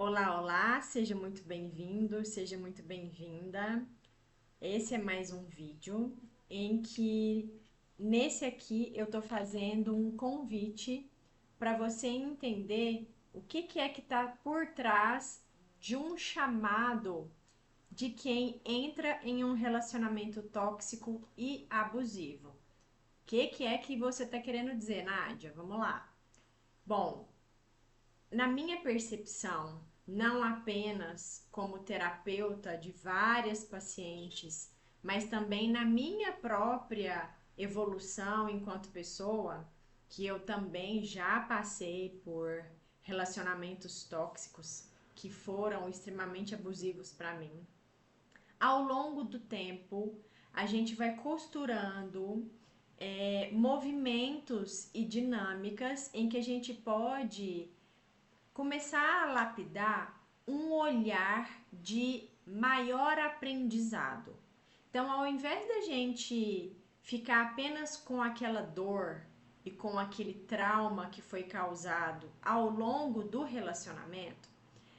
Olá, olá, seja muito bem-vindo, seja muito bem-vinda. Esse é mais um vídeo em que, nesse aqui, eu tô fazendo um convite para você entender o que é que tá por trás de um chamado de quem entra em um relacionamento tóxico e abusivo. O que é que você tá querendo dizer, Nádia? Vamos lá. Bom, na minha percepção, não apenas como terapeuta de várias pacientes, mas também na minha própria evolução enquanto pessoa, que eu também já passei por relacionamentos tóxicos que foram extremamente abusivos para mim. Ao longo do tempo, a gente vai costurando movimentos e dinâmicas em que a gente pode começar a lapidar um olhar de maior aprendizado. Então, ao invés da gente ficar apenas com aquela dor e com aquele trauma que foi causado ao longo do relacionamento,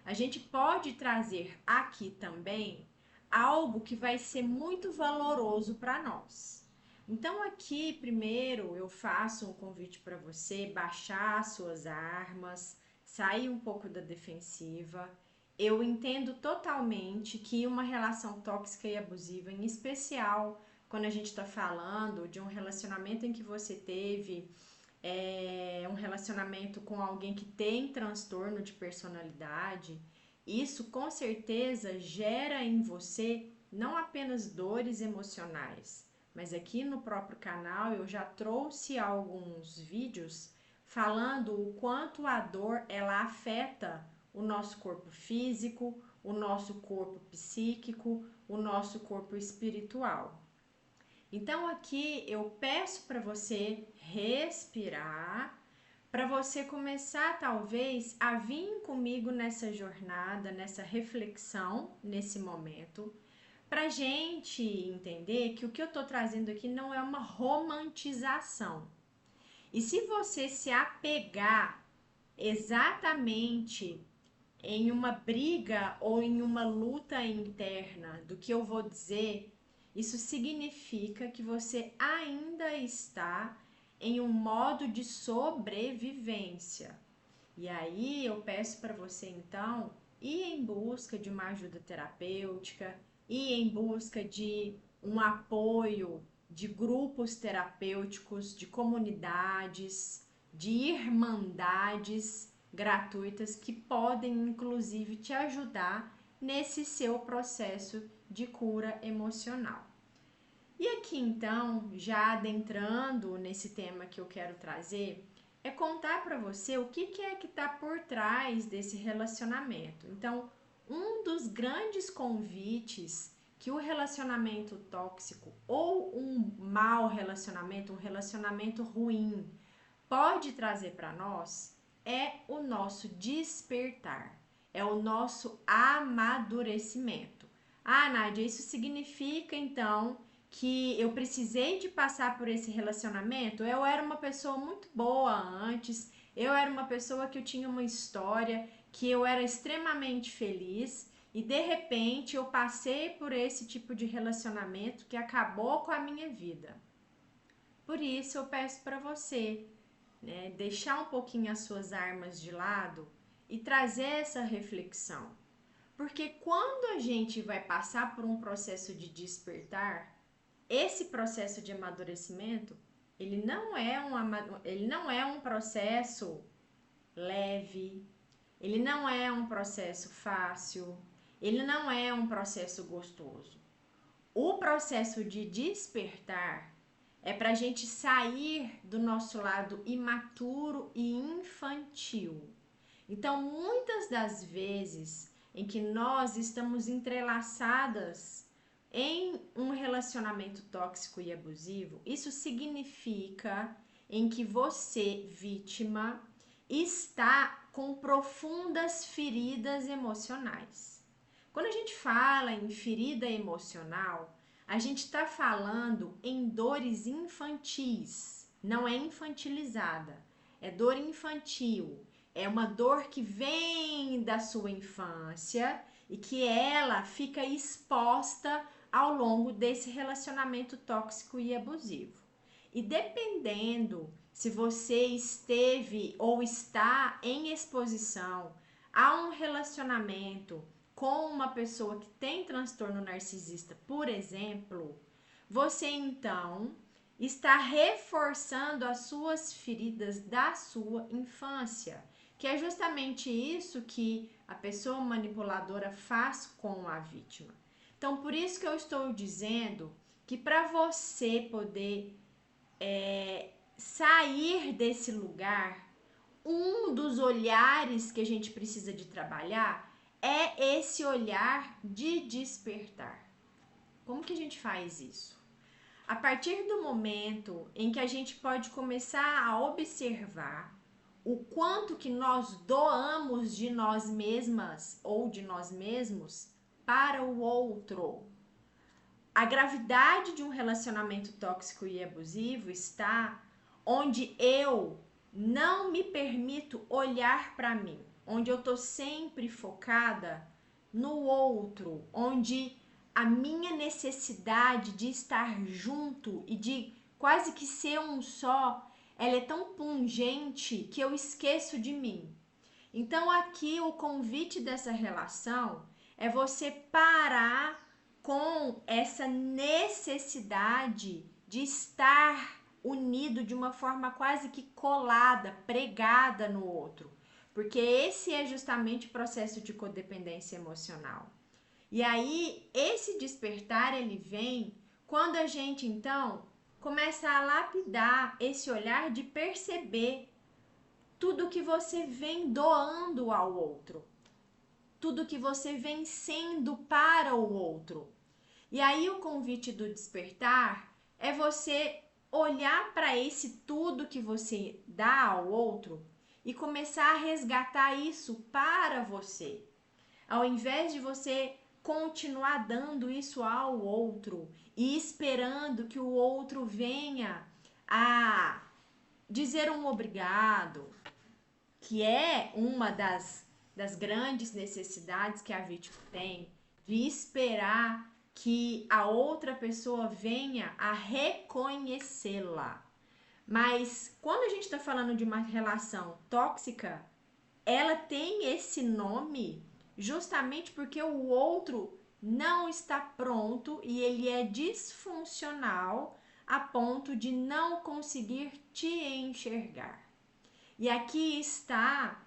a gente pode trazer aqui também algo que vai ser muito valoroso para nós. Então, aqui primeiro eu faço um convite para você baixar suas armas, sair um pouco da defensiva. Eu entendo totalmente que uma relação tóxica e abusiva, em especial quando a gente está falando de um relacionamento em que você teve um relacionamento com alguém que tem transtorno de personalidade, isso com certeza gera em você não apenas dores emocionais, mas aqui no próprio canal eu já trouxe alguns vídeos falando o quanto a dor ela afeta o nosso corpo físico, o nosso corpo psíquico, o nosso corpo espiritual. Então aqui eu peço para você respirar, para você começar talvez a vir comigo nessa jornada, nessa reflexão, nesse momento, para gente entender que o que eu estou trazendo aqui não é uma romantização. E se você se apegar exatamente em uma briga ou em uma luta interna do que eu vou dizer, isso significa que você ainda está em um modo de sobrevivência. E aí eu peço para você então ir em busca de uma ajuda terapêutica, ir em busca de um apoio de grupos terapêuticos, de comunidades, de irmandades gratuitas que podem inclusive te ajudar nesse seu processo de cura emocional. E aqui então, já adentrando nesse tema que eu quero trazer, é contar para você o que é que está por trás desse relacionamento. Então, um dos grandes convites que o relacionamento tóxico ou um mau relacionamento, um relacionamento ruim, pode trazer para nós é o nosso despertar, é o nosso amadurecimento. Ah, Nádia, isso significa então que eu precisei de passar por esse relacionamento? Eu era uma pessoa muito boa antes, eu era uma pessoa que eu tinha uma história, que eu era extremamente feliz e de repente eu passei por esse tipo de relacionamento que acabou com a minha vida. Por isso eu peço para você, né, deixar um pouquinho as suas armas de lado e trazer essa reflexão. Porque quando a gente vai passar por um processo de despertar, esse processo de amadurecimento, ele não é um processo leve, ele não é um processo fácil, ele não é um processo gostoso. O processo de despertar é para a gente sair do nosso lado imaturo e infantil. Então, muitas das vezes em que nós estamos entrelaçadas em um relacionamento tóxico e abusivo, isso significa em que você, vítima, está com profundas feridas emocionais. Quando a gente fala em ferida emocional, a gente está falando em dores infantis, não é infantilizada, é dor infantil. É uma dor que vem da sua infância e que ela fica exposta ao longo desse relacionamento tóxico e abusivo. E dependendo se você esteve ou está em exposição a um relacionamento com uma pessoa que tem transtorno narcisista, por exemplo, você então está reforçando as suas feridas da sua infância, que é justamente isso que a pessoa manipuladora faz com a vítima. Então, por isso que eu estou dizendo que para você poder sair desse lugar, um dos olhares que a gente precisa de trabalhar é esse olhar de despertar. Como que a gente faz isso? A partir do momento em que a gente pode começar a observar o quanto que nós doamos de nós mesmas ou de nós mesmos para o outro. A gravidade de um relacionamento tóxico e abusivo está onde eu não me permito olhar para mim, onde eu tô sempre focada no outro, onde a minha necessidade de estar junto e de quase que ser um só, ela é tão pungente que eu esqueço de mim. Então aqui o convite dessa relação é você parar com essa necessidade de estar unido de uma forma quase que colada, pregada no outro, porque esse é justamente o processo de codependência emocional. E aí, esse despertar, ele vem quando a gente, então, começa a lapidar esse olhar de perceber tudo que você vem doando ao outro, tudo que você vem sendo para o outro. E aí, o convite do despertar é você olhar para esse tudo que você dá ao outro e começar a resgatar isso para você. Ao invés de você continuar dando isso ao outro e esperando que o outro venha a dizer um obrigado, que é uma das grandes necessidades que a vítima tem, de esperar que a outra pessoa venha a reconhecê-la. Mas quando a gente está falando de uma relação tóxica, ela tem esse nome justamente porque o outro não está pronto e ele é disfuncional a ponto de não conseguir te enxergar. E aqui está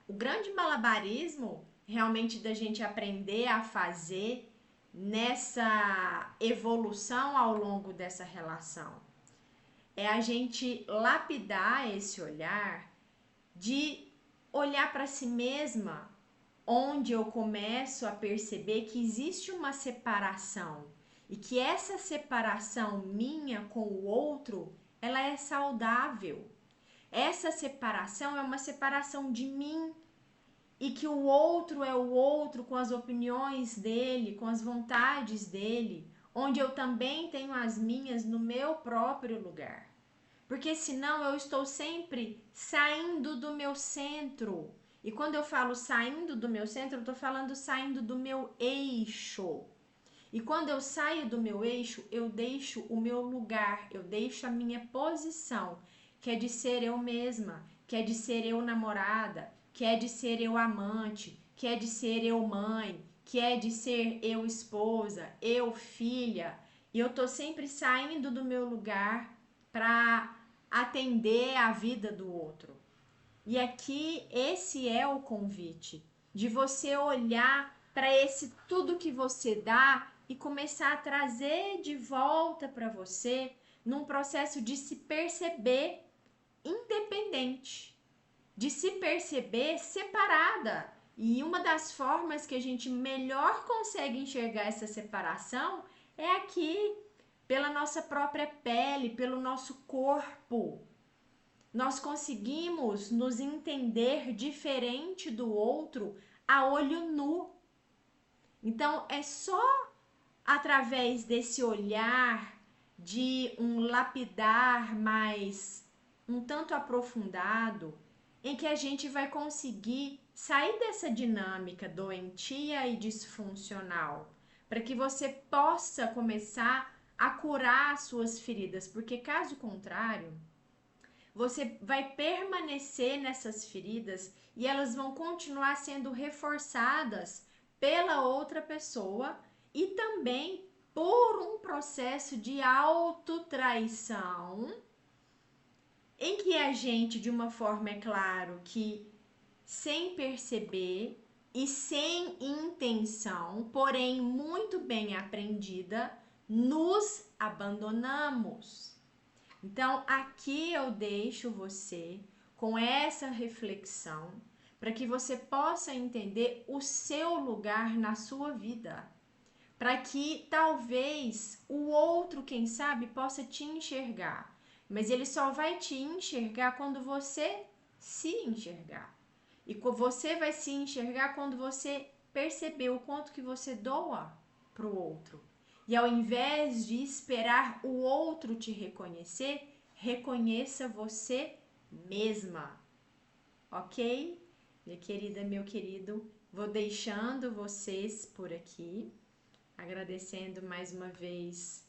o grande malabarismo realmente da gente aprender a fazer nessa evolução ao longo dessa relação. É a gente lapidar esse olhar de olhar para si mesma, onde eu começo a perceber que existe uma separação e que essa separação minha com o outro, ela é saudável. Essa separação é uma separação de mim e que o outro é o outro com as opiniões dele, com as vontades dele, onde eu também tenho as minhas no meu próprio lugar. Porque senão eu estou sempre saindo do meu centro. E quando eu falo saindo do meu centro, eu estou falando saindo do meu eixo. E quando eu saio do meu eixo, eu deixo o meu lugar, eu deixo a minha posição, que é de ser eu mesma, que é de ser eu namorada, que é de ser eu amante, que é de ser eu mãe, que é de ser eu esposa, eu filha. E eu tô sempre saindo do meu lugar para atender a vida do outro. E aqui esse é o convite de você olhar para esse tudo que você dá e começar a trazer de volta para você num processo de se perceber independente, de se perceber separada. E uma das formas que a gente melhor consegue enxergar essa separação é aqui, pela nossa própria pele, pelo nosso corpo. Nós conseguimos nos entender diferente do outro a olho nu. Então, é só através desse olhar de um lapidar mais um tanto aprofundado em que a gente vai conseguir sair dessa dinâmica doentia e disfuncional, para que você possa começar a curar as suas feridas, porque caso contrário, você vai permanecer nessas feridas e elas vão continuar sendo reforçadas pela outra pessoa e também por um processo de autotraição, em que a gente, de uma forma, é claro que sem perceber e sem intenção, porém muito bem aprendida, nos abandonamos. Então, aqui eu deixo você com essa reflexão para que você possa entender o seu lugar na sua vida, para que talvez o outro, quem sabe, possa te enxergar, mas ele só vai te enxergar quando você se enxergar. E você vai se enxergar quando você perceber o quanto que você doa para o outro. E ao invés de esperar o outro te reconhecer, reconheça você mesma, ok? Minha querida, meu querido, vou deixando vocês por aqui, agradecendo mais uma vez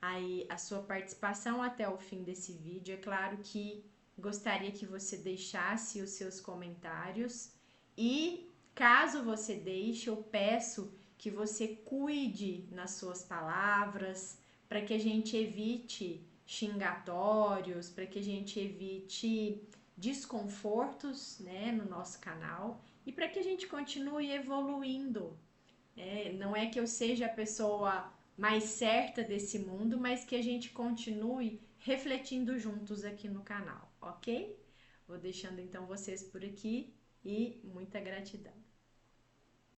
aí a sua participação até o fim desse vídeo. É claro que gostaria que você deixasse os seus comentários e caso você deixe, eu peço que você cuide nas suas palavras para que a gente evite xingatórios, para que a gente evite desconfortos, né, no nosso canal e para que a gente continue evoluindo. Não é que eu seja a pessoa mais certa desse mundo, mas que a gente continue refletindo juntos aqui no canal, ok? Vou deixando então vocês por aqui e muita gratidão.